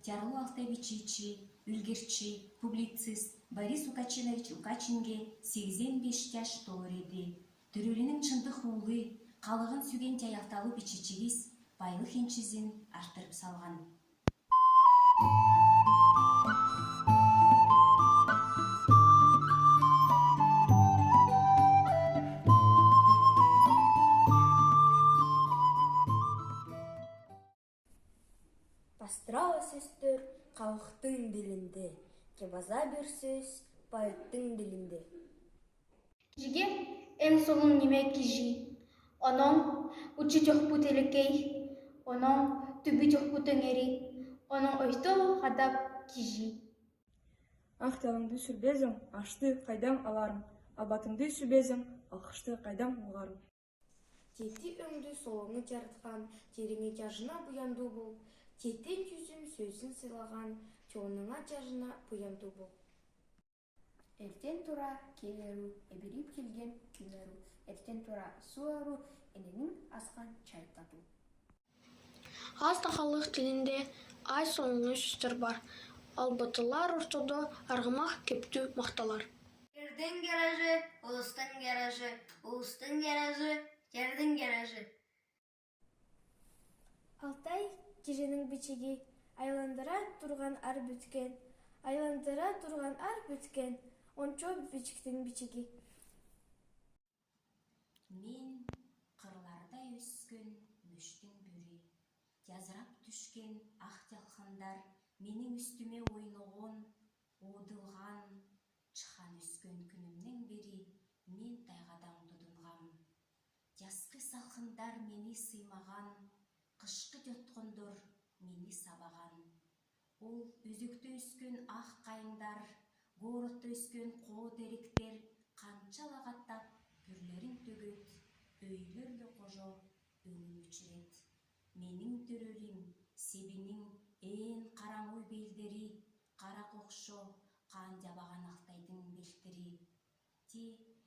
Тярлу Алтайбичичи, үлгерчи, публицист Борис Укачинович Укачинге 85 жаш толыр еді. Төрөлүнүн чындык уулу, калыгын сүйген таякталуу бичичибиз байлык энчизин арттырып салган. Бастыралы сөздөр калктын дилинде, кебаза бир сөз байыттын дилинде. Кижиге эң солун неме кижи, онон учу жокпут элекей, онон түбү жокпут өңери, онон ойто кадап кижи. Ак талыңды сүрбезим, ашты кайдам аларым, албатыңды сүрбезим, алкышты кайдам угарым. Тети өңдү солоңу жарыткан, териңе жажына буянду бол. Тетен жүзүм сөзүн сыйлаган, чонуңа жажына буянду бол. Эртен тура келеру, эбирип келген күнеру. Эртен тура суару, эненин аскан чай тату. Аз тахалык тилинде ай соңуну сөздөр бар. Албатылар ортодо аргымак кептүү макталар. Жердин гаражы, улустун гаражы, улустун гаражы, жердин гаражы. Алтай кижинин бичиги, айландыра турган ар бүткен, айландыра турган ар бүткен, ончо бичиктин бичиги. Мен кырларда өскөн мөштүн бүрү, жазырап түшкен ак жалкандар менин үстүмө ойногон, оодулган, чыхан өскөн күнүмдөн бери мен тайгадан тутунгам. Жазкы салкындар мени сыймаган, кышкы жоткондор мени сабаган. Ол өзөктө өскөн ак кайыңдар, кооротто өскөн коо теректер канча лагаттап гүрлөрүн төгөт, өйлөрлү кожо өңүн өчүрөт. Менин төрөлүм, себинин ээн караңгы белдери, кара кокшо, кан жабаган Алтайдын белтери.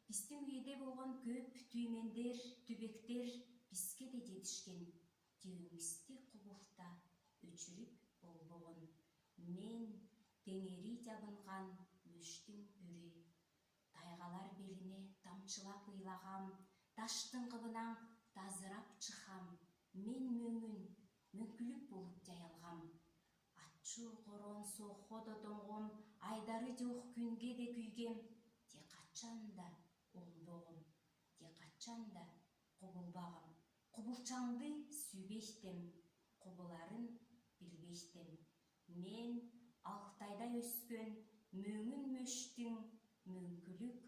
Биздин үйдө болгон көп түймендер, түбектер бизге да жетишкен. Жөөңүздү кубулта өчүрүп болбогон. Мен теңери жабынган мөштүн бүрү. Тайгалар белине тамчылап ыйлагам, таштын кыбынан тазырап чыкам. Мен мөңкүлүк болуп жайылгам. Ачуу корон соходо тоңгом, айдары жок күнгө де күйгем. Те качан да олбогом, те качан да кобулбагам. Кубулчаңды сүйбештем, кобуларын билбештем. Мен Алтайда өскөн мөңүн мөштүн мөңкүлүк